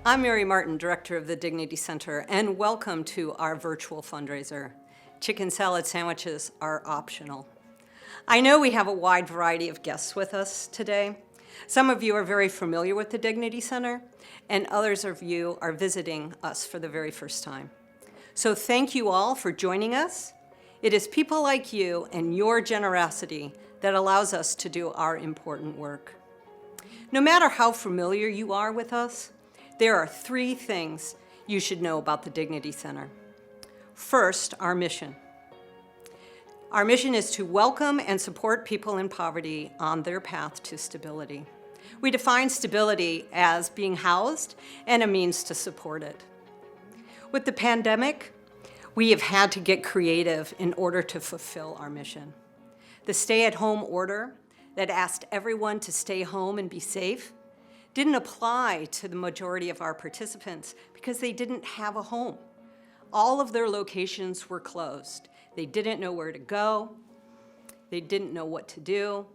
I'm Mary Martin, Director of the Dignity Center, and welcome to our virtual fundraiser. Chicken salad sandwiches are optional. I know we have a wide variety of guests with us today. Some of you are very familiar with the Dignity Center, and others of you are visiting us for the very first time. So thank you all for joining us. It is people like you and your generosity that allows us to do our important work. No matter how familiar you are with us, there are three things you should know about the Dignity Center. First, our mission. Our mission is to welcome and support people in poverty on their path to stability. We define stability as being housed and a means to support it. With the pandemic, we have had to get creative in order to fulfill our mission. The stay-at-home order that asked everyone to stay home and be safe didn't apply to the majority of our participants because they didn't have a home. All of their locations were closed. They didn't know where to go. They didn't know what to do.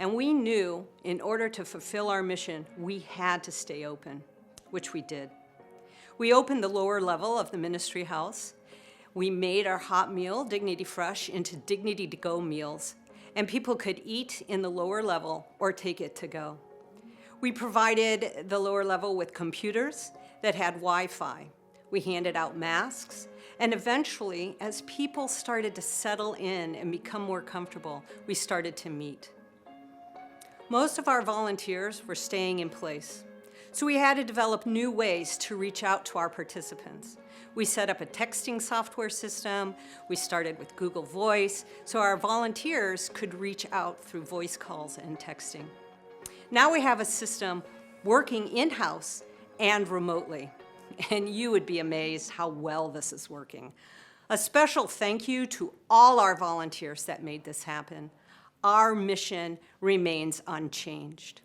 And we knew in order to fulfill our mission, we had to stay open, which we did. We opened the lower level of the ministry house. We made our hot meal, Dignity Fresh, into Dignity to Go meals, and people could eat in the lower level or take it to go. We provided the lower level with computers that had Wi-Fi. We handed out masks, and eventually, as people started to settle in and become more comfortable, we started to meet. Most of our volunteers were staying in place, so we had to develop new ways to reach out to our participants. We set up a texting software system. We started with Google Voice, so our volunteers could reach out through voice calls and texting. Now we have a system working in-house and remotely, and you would be amazed how well this is working. A special thank you to all our volunteers that made this happen. Our mission remains unchanged.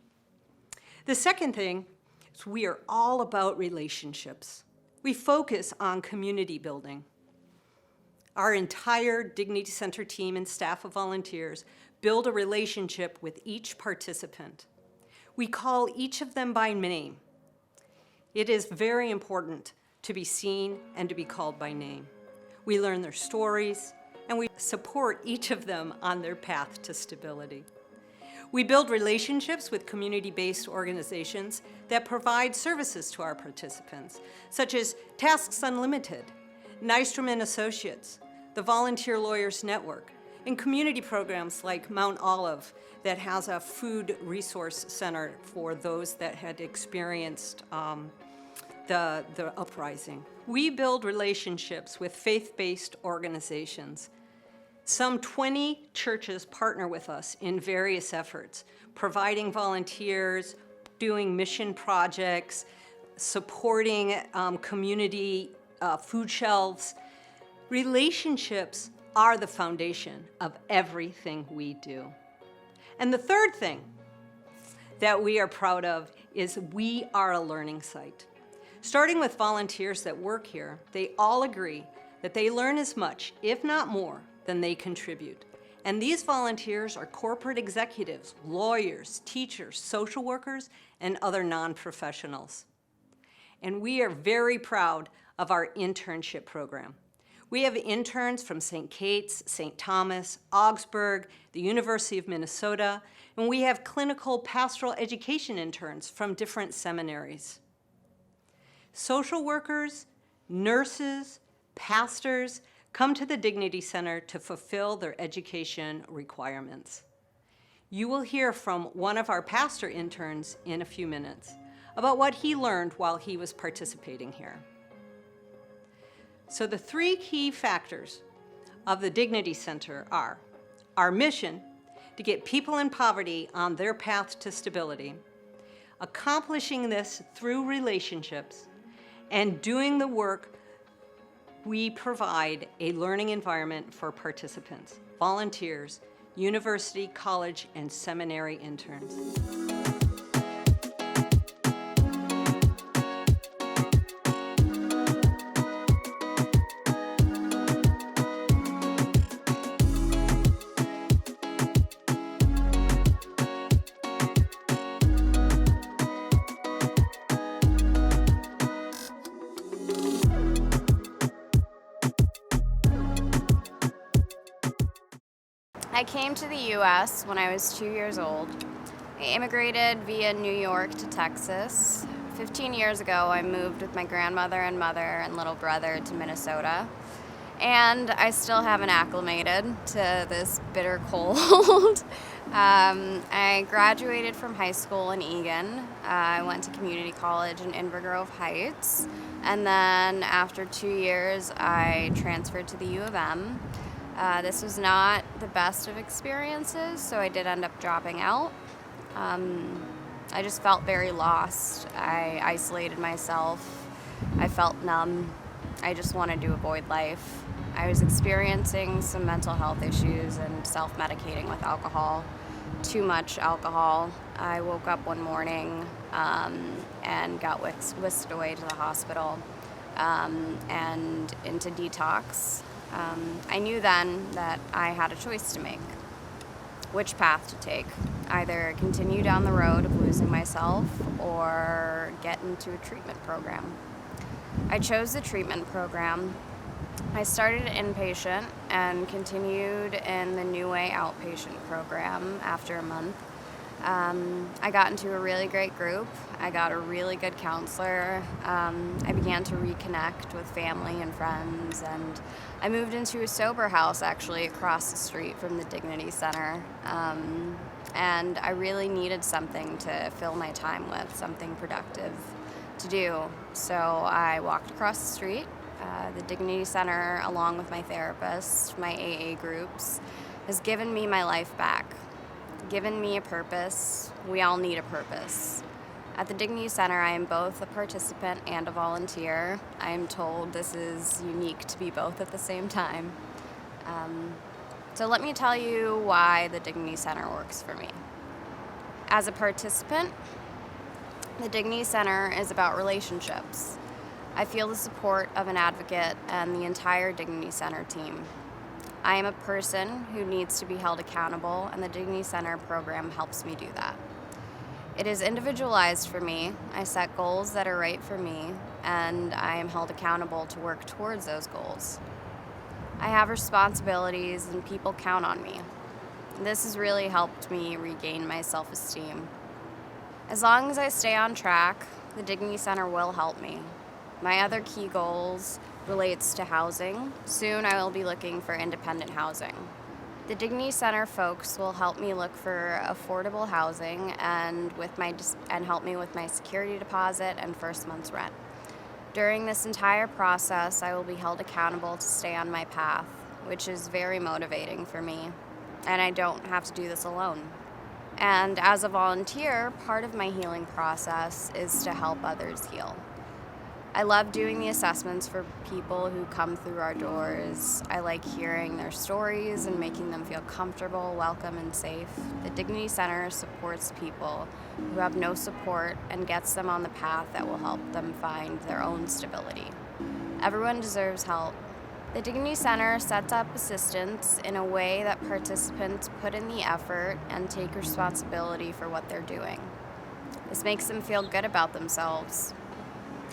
The second thing is we are all about relationships. We focus on community building. Our entire Dignity Center team and staff of volunteers build a relationship with each participant. We call each of them by name. It is very important to be seen and to be called by name. We learn their stories, and we support each of them on their path to stability. We build relationships with community-based organizations that provide services to our participants, such as Tasks Unlimited, Nystrom & Associates, the Volunteer Lawyers Network, and community programs like Mount Olive that has a food resource center for those that had experienced the uprising. We build relationships with faith-based organizations. Some 20 churches partner with us in various efforts, providing volunteers, doing mission projects, supporting community food shelves. Relationships are the foundation of everything we do. And the third thing that we are proud of is we are a learning site. Starting with volunteers that work here, they all agree that they learn as much, if not more, than they contribute. And these volunteers are corporate executives, lawyers, teachers, social workers, and other non-professionals. And we are very proud of our internship program. We have interns from St. Kate's, St. Thomas, Augsburg, the University of Minnesota, and we have clinical pastoral education interns from different seminaries. Social workers, nurses, pastors come to the Dignity Center to fulfill their education requirements. You will hear from one of our pastor interns in a few minutes about what he learned while he was participating here. So the three key factors of the Dignity Center are our mission to get people in poverty on their path to stability, accomplishing this through relationships, and doing the work. We provide a learning environment for participants, volunteers, university, college, and seminary interns. I came to the U.S. when I was 2 years old. I immigrated via New York to Texas. 15 years ago, I moved with my grandmother and mother and little brother to Minnesota. And I still haven't acclimated to this bitter cold. I graduated from high school in Eagan. I went to community college in Inver Grove Heights. And then after 2 years, I transferred to the U of M. This was not the best of experiences, so I did end up dropping out. I just felt very lost. I isolated myself. I felt numb. I just wanted to avoid life. I was experiencing some mental health issues and self-medicating with alcohol, too much alcohol. I woke up one morning and got whisked away to the hospital and into detox. I knew then that I had a choice to make, which path to take. Either continue down the road of losing myself or get into a treatment program. I chose the treatment program. I started inpatient and continued in the New Way outpatient program after a month. I got into a really great group. I got a really good counselor. I began to reconnect with family and friends, and I moved into a sober house actually across the street from the Dignity Center. And I really needed something to fill my time with, something productive to do. So I walked across the street. The Dignity Center, along with my therapist, my AA groups, has given me my life back, given me a purpose. We all need a purpose. At the Dignity Center, I am both a participant and a volunteer. I am told this is unique to be both at the same time. So let me tell you why the Dignity Center works for me. As a participant, the Dignity Center is about relationships. I feel the support of an advocate and the entire Dignity Center team. I am a person who needs to be held accountable, and the Dignity Center program helps me do that. It is individualized for me. I set goals that are right for me, and I am held accountable to work towards those goals. I have responsibilities, and people count on me. This has really helped me regain my self-esteem. As long as I stay on track, the Dignity Center will help me. My other key goals relates to housing. Soon I will be looking for independent housing. The Dignity Center folks will help me look for affordable housing and help me with my security deposit and first month's rent. During this entire process, I will be held accountable to stay on my path, which is very motivating for me, and I don't have to do this alone. And as a volunteer, part of my healing process is to help others heal. I love doing the assessments for people who come through our doors. I like hearing their stories and making them feel comfortable, welcome, and safe. The Dignity Center supports people who have no support and gets them on the path that will help them find their own stability. Everyone deserves help. The Dignity Center sets up assistance in a way that participants put in the effort and take responsibility for what they're doing. This makes them feel good about themselves.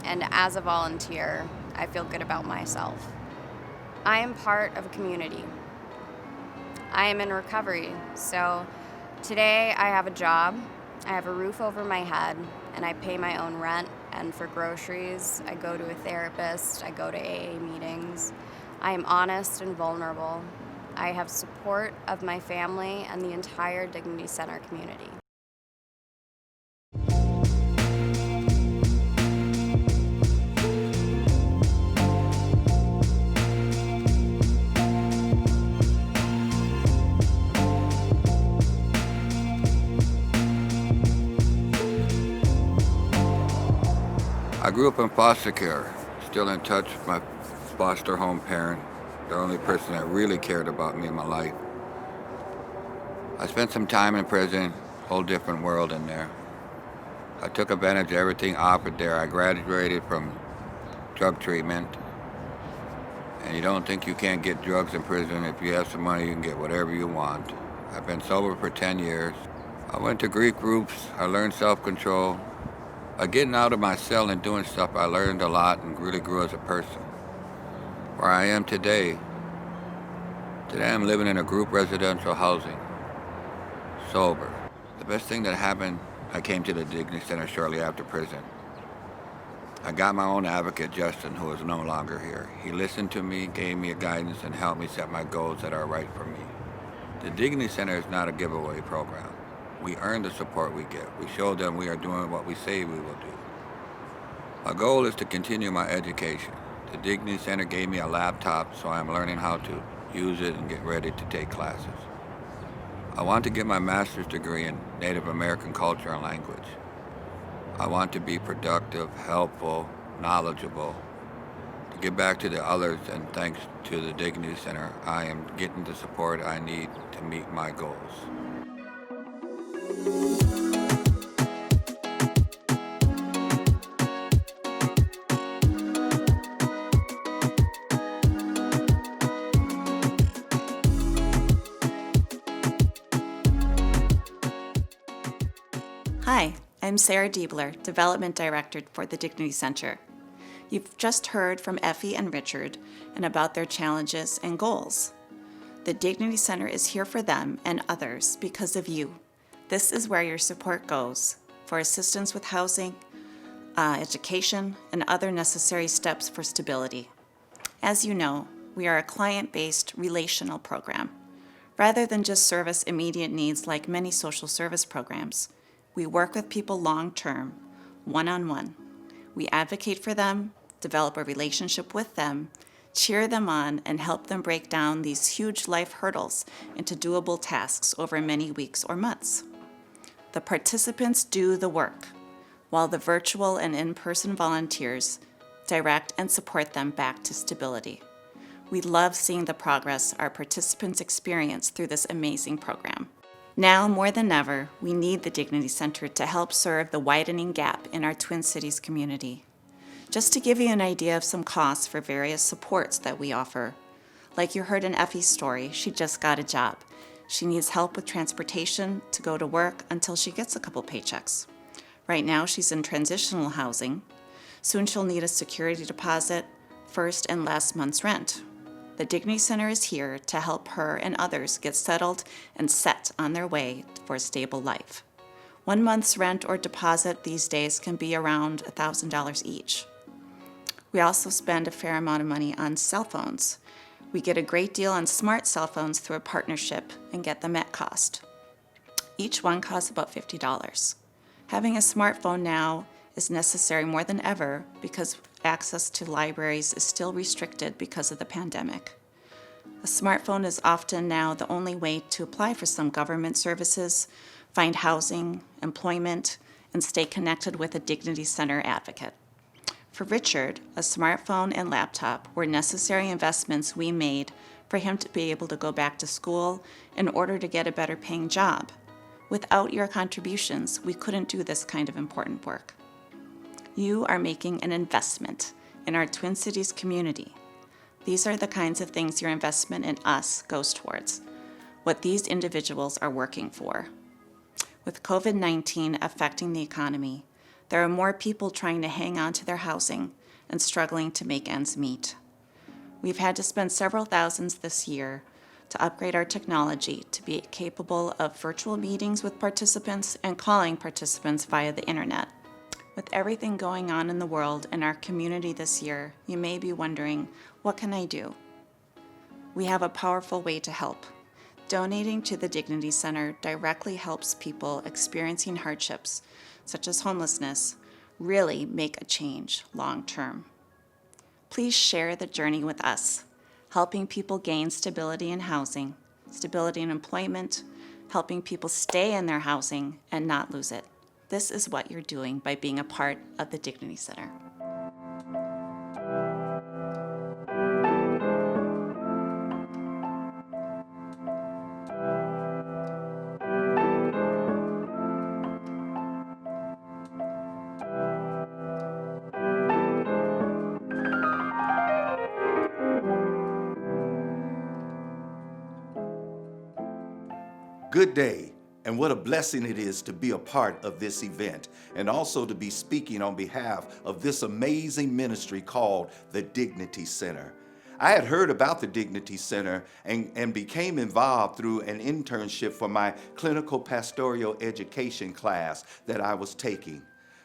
And as a volunteer, I feel good about myself. I am part of a community. I am in recovery, so today I have a job, I have a roof over my head, and I pay my own rent, and for groceries, I go to a therapist, I go to AA meetings. I am honest and vulnerable. I have support of my family and the entire Dignity Center community. I grew up in foster care, still in touch with my foster home parent, the only person that really cared about me in my life. I spent some time in prison, whole different world in there. I took advantage of everything offered there. I graduated from drug treatment, and you don't think you can't get drugs in prison. If you have some money, you can get whatever you want. I've been sober for 10 years. I went to grief groups. I learned self-control. By getting out of my cell and doing stuff, I learned a lot and really grew as a person. Where I am today, Today I'm living in a group residential housing, sober. The best thing that happened, I came to the Dignity Center shortly after prison. I got my own advocate, Justin, who is no longer here. He listened to me, gave me a guidance, and helped me set my goals that are right for me. The Dignity Center is not a giveaway program. We earn the support we get. We show them we are doing what we say we will do. My goal is to continue my education. The Dignity Center gave me a laptop, so I am learning how to use it and get ready to take classes. I want to get my master's degree in Native American culture and language. I want to be productive, helpful, knowledgeable, to give back to the others, and thanks to the Dignity Center, I am getting the support I need to meet my goals. Hi, I'm Sarah Diebler, Development Director for the Dignity Center. You've just heard from Effie and Richard and about their challenges and goals. The Dignity Center is here for them and others because of you. This is where your support goes for assistance with housing, education, and other necessary steps for stability. As you know, we are a client-based relational program. Rather than just service immediate needs like many social service programs, we work with people long-term, one-on-one. We advocate for them, develop a relationship with them, cheer them on, and help them break down these huge life hurdles into doable tasks over many weeks or months. The participants do the work, while the virtual and in-person volunteers direct and support them back to stability. We love seeing the progress our participants experience through this amazing program. Now, more than ever, we need the Dignity Center to help serve the widening gap in our Twin Cities community. Just to give you an idea of some costs for various supports that we offer, like you heard in Effie's story, she just got a job. She needs help with transportation to go to work until she gets a couple paychecks. Right now, she's in transitional housing. Soon she'll need a security deposit, first and last month's rent. The Dignity Center is here to help her and others get settled and set on their way for a stable life. 1 month's rent or deposit these days can be around $1,000 each. We also spend a fair amount of money on cell phones. We get a great deal on smart cell phones through a partnership and get them at cost. Each one costs about $50. Having a smartphone now is necessary more than ever because access to libraries is still restricted because of the pandemic. A smartphone is often now the only way to apply for some government services, find housing, employment, and stay connected with a Dignity Center advocate. For Richard, a smartphone and laptop were necessary investments we made for him to be able to go back to school in order to get a better paying job. Without your contributions, we couldn't do this kind of important work. You are making an investment in our Twin Cities community. These are the kinds of things your investment in us goes towards, what these individuals are working for. With COVID-19 affecting the economy, there are more people trying to hang on to their housing and struggling to make ends meet. We've had to spend several thousands this year to upgrade our technology to be capable of virtual meetings with participants and calling participants via the internet. With everything going on in the world and our community this year, you may be wondering, what can I do? We have a powerful way to help. Donating to the Dignity Center directly helps people experiencing hardships, such as homelessness, really make a change long term. Please share the journey with us, helping people gain stability in housing, stability in employment, helping people stay in their housing and not lose it. This is what you're doing by being a part of the Dignity Center. Good day, and what a blessing it is to be a part of this event and also to be speaking on behalf of this amazing ministry called the Dignity Center. I had heard about the Dignity Center and became involved through an internship for my clinical pastoral education class that I was taking.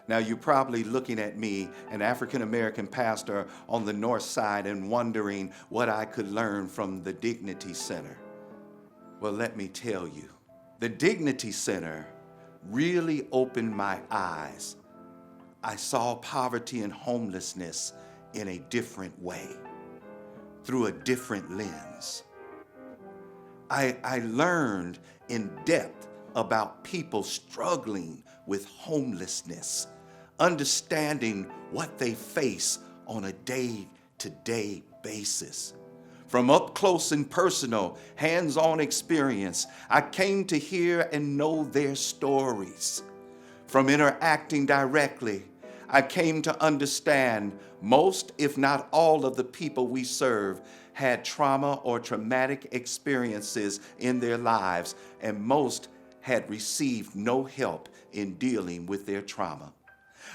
Now, you're probably looking at me, an African-American pastor on the north side, and wondering what I could learn from the Dignity Center. Well, let me tell you, the Dignity Center really opened my eyes. I saw poverty and homelessness in a different way, through a different lens. I learned in depth about people struggling with homelessness, understanding what they face on a day-to-day basis. From up close and personal, hands-on experience, I came to hear and know their stories. From interacting directly, I came to understand most, if not all, of the people we serve had trauma or traumatic experiences in their lives, and most had received no help in dealing with their trauma.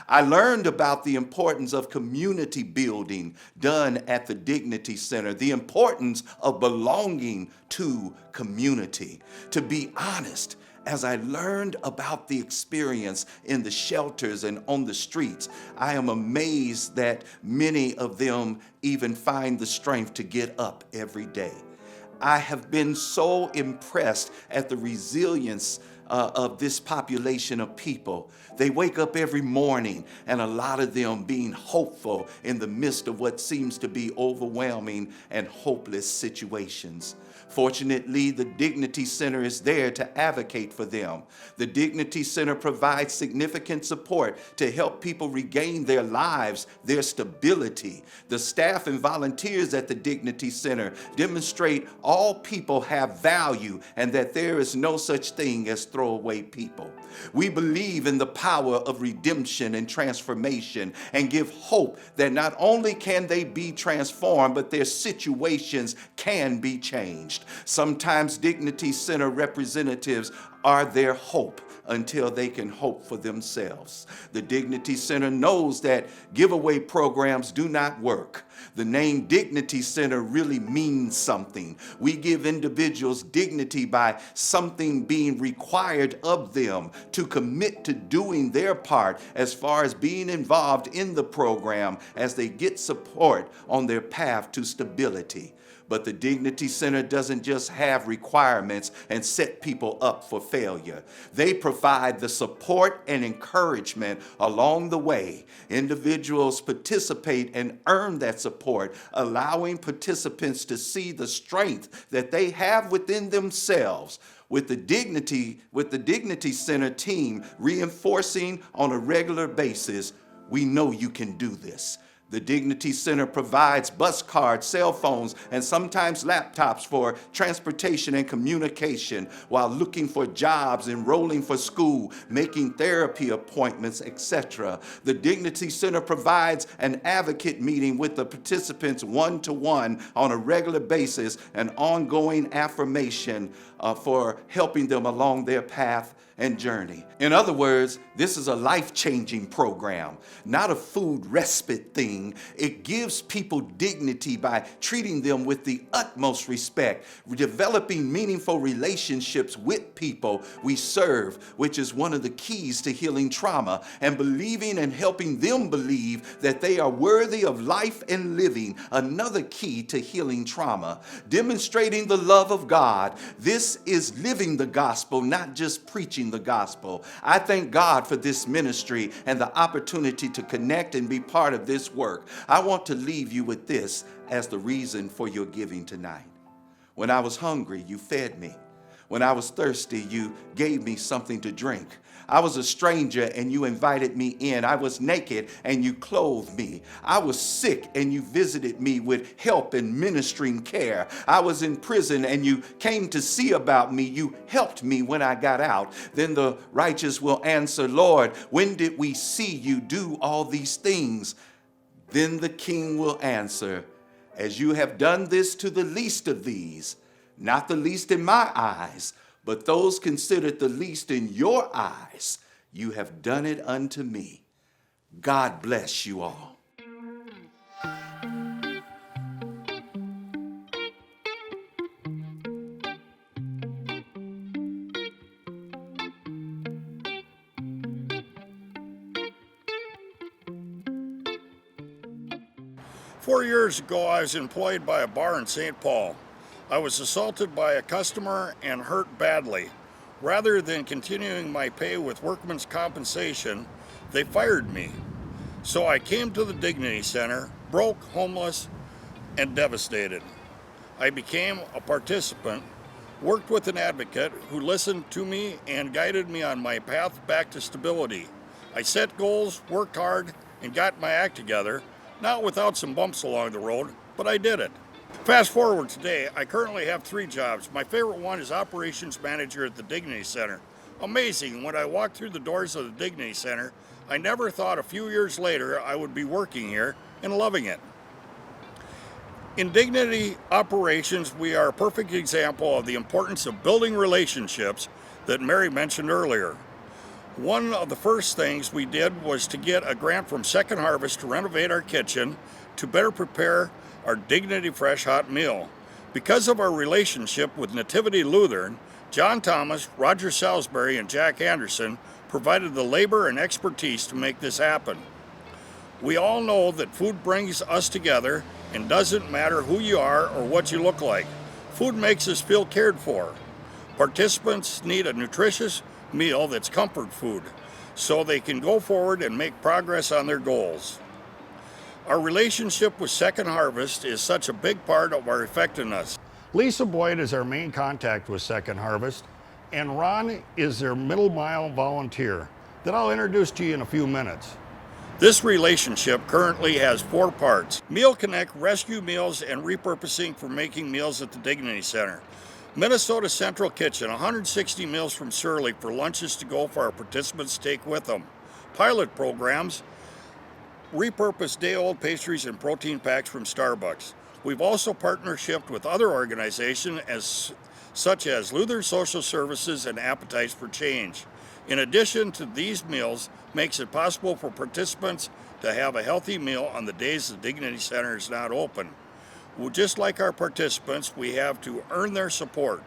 I learned about the importance of community building done at the Dignity Center, the importance of belonging to community. To be honest, as I learned about the experience in the shelters and on the streets, I am amazed that many of them even find the strength to get up every day. I have been so impressed at the resilience of this population of people. They wake up every morning, and a lot of them being hopeful in the midst of what seems to be overwhelming and hopeless situations. Fortunately, the Dignity Center is there to advocate for them. The Dignity Center provides significant support to help people regain their lives, their stability. The staff and volunteers at the Dignity Center demonstrate all people have value and that there is no such thing as throwaway people. We believe in the power of redemption and transformation and give hope that not only can they be transformed, but their situations can be changed. Sometimes Dignity Center representatives are their hope until they can hope for themselves. The Dignity Center knows that giveaway programs do not work. The name Dignity Center really means something. We give individuals dignity by something being required of them to commit to doing their part as far as being involved in the program as they get support on their path to stability. But the Dignity Center doesn't just have requirements and set people up for failure. They provide the support and encouragement along the way. Individuals participate and earn that support, allowing participants to see the strength that they have within themselves. With the Dignity Center team reinforcing on a regular basis, we know you can do this. The Dignity Center provides bus cards, cell phones, and sometimes laptops for transportation and communication while looking for jobs, enrolling for school, making therapy appointments, etc. The Dignity Center provides an advocate meeting with the participants one-to-one on a regular basis, and ongoing affirmation for helping them along their path and journey. In other words, this is a life-changing program, not a food respite thing. It gives people dignity by treating them with the utmost respect, developing meaningful relationships with people we serve, which is one of the keys to healing trauma, and believing and helping them believe that they are worthy of life and living, another key to healing trauma. Demonstrating the love of God. This is living the gospel, not just preaching the gospel. I thank God for this ministry and the opportunity to connect and be part of this work. I want to leave you with this as the reason for your giving tonight. When I was hungry, you fed me. When I was thirsty, you gave me something to drink. I was a stranger and you invited me in. I was naked and you clothed me. I was sick and you visited me with help and ministering care. I was in prison and you came to see about me. You helped me when I got out. Then the righteous will answer, Lord, when did we see you do all these things? Then the king will answer, as you have done this to the least of these, not the least in my eyes, but those considered the least in your eyes, you have done it unto me. God bless you all. 4 years ago, I was employed by a bar in St. Paul. I was assaulted by a customer and hurt badly. Rather than continuing my pay with workman's compensation, they fired me. So I came to the Dignity Center, broke, homeless, and devastated. I became a participant, worked with an advocate who listened to me and guided me on my path back to stability. I set goals, worked hard, and got my act together, not without some bumps along the road, but I did it. Fast forward today, I currently have 3 jobs. My favorite one is operations manager at the Dignity Center. Amazing, when I walked through the doors of the Dignity Center, I never thought a few years later I would be working here and loving it. In Dignity Operations, we are a perfect example of the importance of building relationships that Mary mentioned earlier. One of the first things we did was to get a grant from Second Harvest to renovate our kitchen to better prepare our Dignity Fresh Hot Meal. Because of our relationship with Nativity Lutheran, John Thomas, Roger Salisbury, and Jack Anderson provided the labor and expertise to make this happen. We all know that food brings us together and doesn't matter who you are or what you look like. Food makes us feel cared for. Participants need a nutritious meal that's comfort food so they can go forward and make progress on their goals. Our relationship with Second Harvest is such a big part of our effectiveness. Lisa Boyd is our main contact with Second Harvest, and Ron is their middle mile volunteer that I'll introduce to you in a few minutes. This relationship currently has 4 parts: Meal Connect, rescue meals, and repurposing for making meals at the Dignity Center. Minnesota Central Kitchen, 160 meals from Surly for lunches to go for our participants to take with them. Pilot programs, repurposed day-old pastries and protein packs from Starbucks. We've also partnershiped with other organizations such as Lutheran Social Services and Appetites for Change. In addition to these meals, makes it possible for participants to have a healthy meal on the days the Dignity Center is not open. Well, just like our participants, we have to earn their support.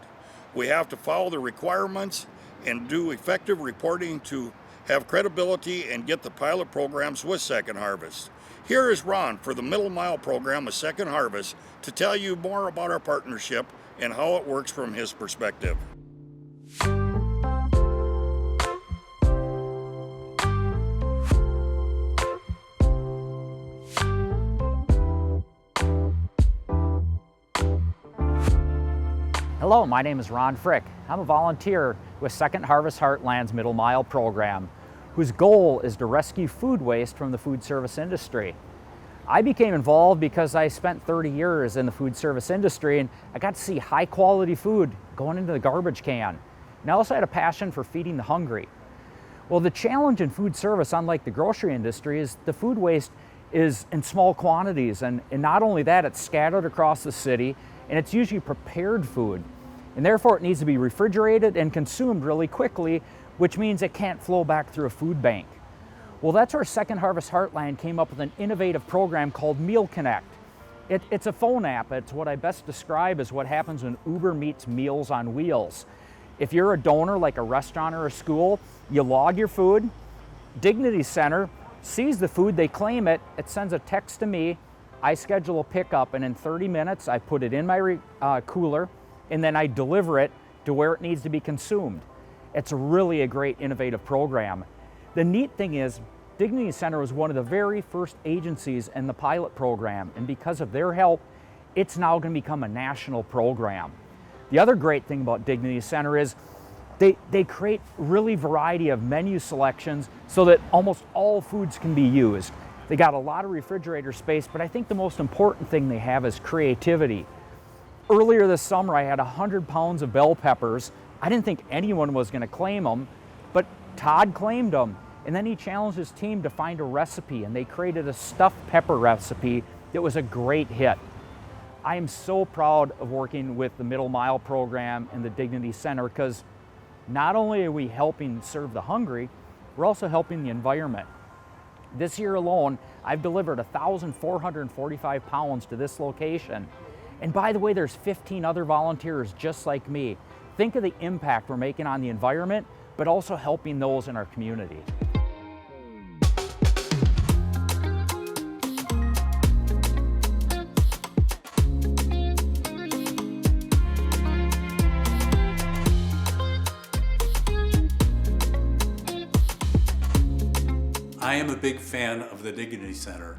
We have to follow the requirements and do effective reporting to have credibility and get the pilot programs with Second Harvest. Here is Ron for the Middle Mile program with Second Harvest to tell you more about our partnership and how it works from his perspective. Hello, my name is Ron Frick. I'm a volunteer with Second Harvest Heartland's Middle Mile program, whose goal is to rescue food waste from the food service industry. I became involved because I spent 30 years in the food service industry and I got to see high quality food going into the garbage can. And I also had a passion for feeding the hungry. Well, the challenge in food service, unlike the grocery industry, is the food waste is in small quantities, and not only that, it's scattered across the city, and it's usually prepared food. And therefore it needs to be refrigerated and consumed really quickly, which means it can't flow back through a food bank. Well, that's where Second Harvest Heartland came up with an innovative program called Meal Connect. It's a phone app. It's what I best describe as what happens when Uber meets Meals on Wheels. If you're a donor like a restaurant or a school, you log your food, Dignity Center sees the food, they claim it, it sends a text to me, I schedule a pickup, and in 30 minutes I put it in my cooler, and then I deliver it to where it needs to be consumed. It's really a great innovative program. The neat thing is, Dignity Center was one of the very first agencies in the pilot program, and because of their help, it's now going to become a national program. The other great thing about Dignity Center is they create really variety of menu selections so that almost all foods can be used. They got a lot of refrigerator space, but I think the most important thing they have is creativity. Earlier this summer, I had 100 pounds of bell peppers. I didn't think anyone was going to claim them, but Todd claimed them. And then he challenged his team to find a recipe, and they created a stuffed pepper recipe that was a great hit. I am so proud of working with the Middle Mile program and the Dignity Center, because not only are we helping serve the hungry, we're also helping the environment. This year alone, I've delivered 1,445 pounds to this location. And by the way, there's 15 other volunteers just like me. Think of the impact we're making on the environment, but also helping those in our community. I am a big fan of the Dignity Center.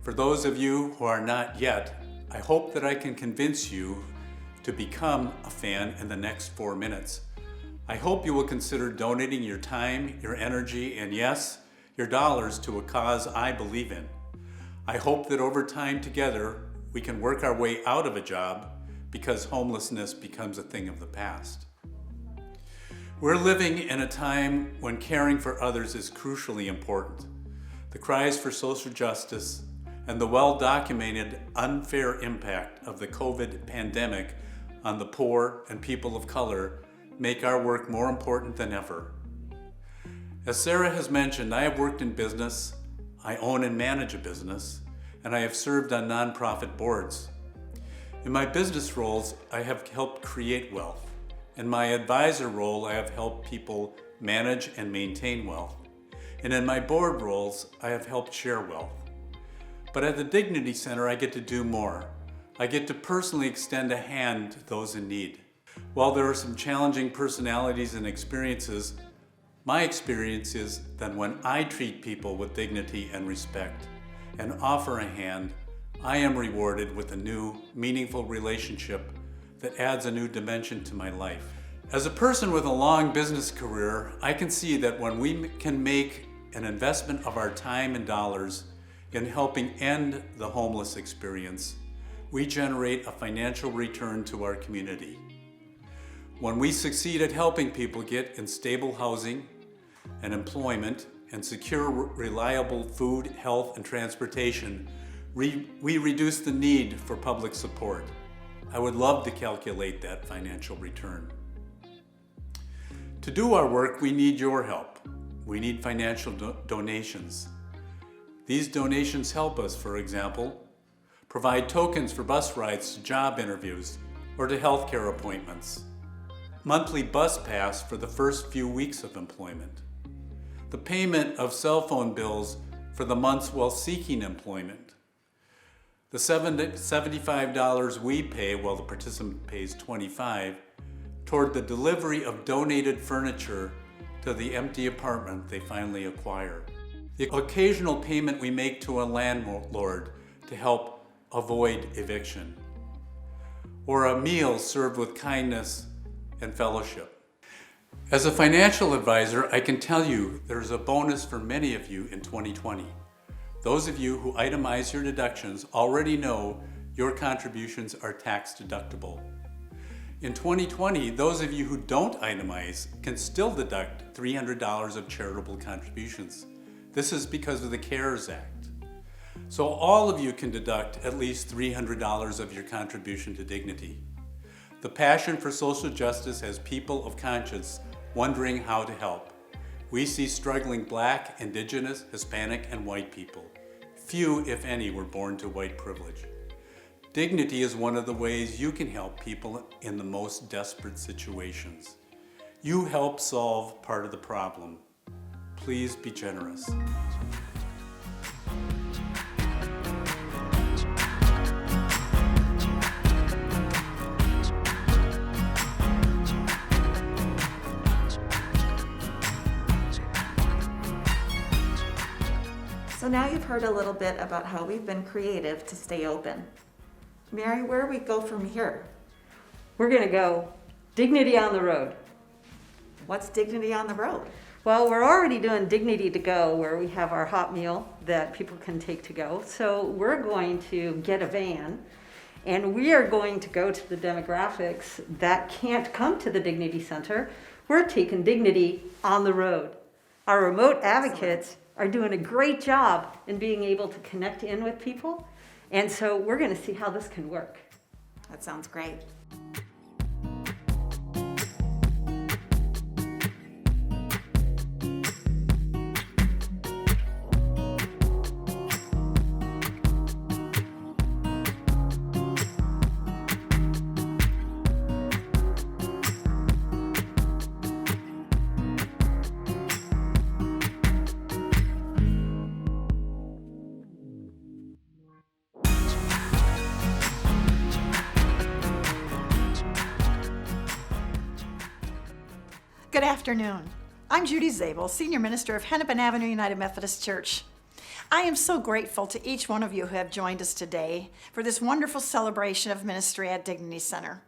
For those of you who are not yet, I hope that I can convince you to become a fan in the next 4 minutes. I hope you will consider donating your time, your energy, and yes, your dollars to a cause I believe in. I hope that over time together, we can work our way out of a job because homelessness becomes a thing of the past. We're living in a time when caring for others is crucially important. The cries for social justice and the well-documented unfair impact of the COVID pandemic on the poor and people of color make our work more important than ever. As Sarah has mentioned, I have worked in business, I own and manage a business, and I have served on nonprofit boards. In my business roles, I have helped create wealth. In my advisor role, I have helped people manage and maintain wealth. And in my board roles, I have helped share wealth. But at the Dignity Center, I get to do more. I get to personally extend a hand to those in need. While there are some challenging personalities and experiences, my experience is that when I treat people with dignity and respect and offer a hand, I am rewarded with a new, meaningful relationship that adds a new dimension to my life. As a person with a long business career, I can see that when we can make an investment of our time and dollars in helping end the homeless experience, we generate a financial return to our community. When we succeed at helping people get in stable housing and employment and secure reliable food, health, and transportation, we reduce the need for public support. I would love to calculate that financial return. To do our work, we need your help. We need financial donations. These donations help us, for example, provide tokens for bus rides to job interviews or to healthcare appointments, monthly bus pass for the first few weeks of employment, the payment of cell phone bills for the months while seeking employment, the $75 we pay while the participant pays $25 toward the delivery of donated furniture to the empty apartment they finally acquire, the occasional payment we make to a landlord to help avoid eviction, or a meal served with kindness and fellowship. As a financial advisor, I can tell you there's a bonus for many of you in 2020. Those of you who itemize your deductions already know your contributions are tax deductible. In 2020, those of you who don't itemize can still deduct $300 of charitable contributions. This is because of the CARES Act. So all of you can deduct at least $300 of your contribution to Dignity. The passion for social justice has people of conscience wondering how to help. We see struggling Black, Indigenous, Hispanic, and white people. Few, if any, were born to white privilege. Dignity is one of the ways you can help people in the most desperate situations. You help solve part of the problem. Please be generous. So now you've heard a little bit about how we've been creative to stay open. Mary, where do we go from here? We're going to go Dignity on the road. What's Dignity on the Road? Well, we're already doing Dignity to Go, where we have our hot meal that people can take to go. So we're going to get a van, and we are going to go to the demographics that can't come to the Dignity Center. We're taking Dignity on the road. Our remote advocates are doing a great job in being able to connect in with people. And so we're going to see how this can work. That sounds great. Good afternoon. I'm Judy Zabel, Senior Minister of Hennepin Avenue United Methodist Church. I am so grateful to each one of you who have joined us today for this wonderful celebration of ministry at Dignity Center.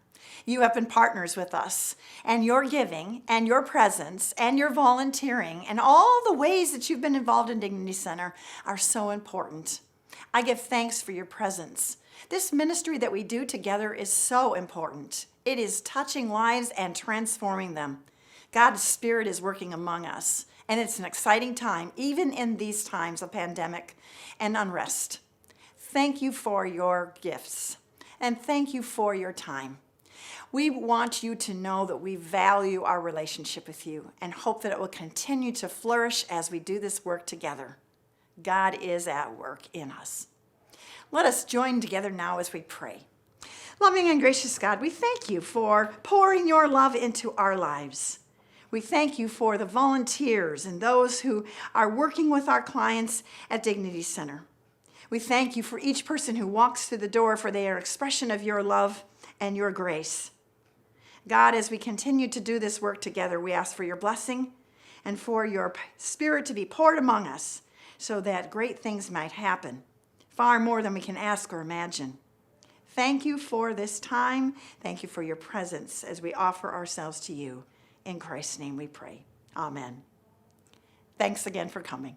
You have been partners with us, and your giving and your presence and your volunteering and all the ways that you've been involved in Dignity Center are so important. I give thanks for your presence. This ministry that we do together is so important. It is touching lives and transforming them. God's Spirit is working among us, and it's an exciting time, even in these times of pandemic and unrest. Thank you for your gifts, and thank you for your time. We want you to know that we value our relationship with you and hope that it will continue to flourish as we do this work together. God is at work in us. Let us join together now as we pray. Loving and gracious God, we thank you for pouring your love into our lives. We thank you for the volunteers and those who are working with our clients at Dignity Center. We thank you for each person who walks through the door, for their expression of your love and your grace. God, as we continue to do this work together, we ask for your blessing and for your Spirit to be poured among us so that great things might happen, far more than we can ask or imagine. Thank you for this time. Thank you for your presence as we offer ourselves to you. In Christ's name we pray. Amen. Thanks again for coming.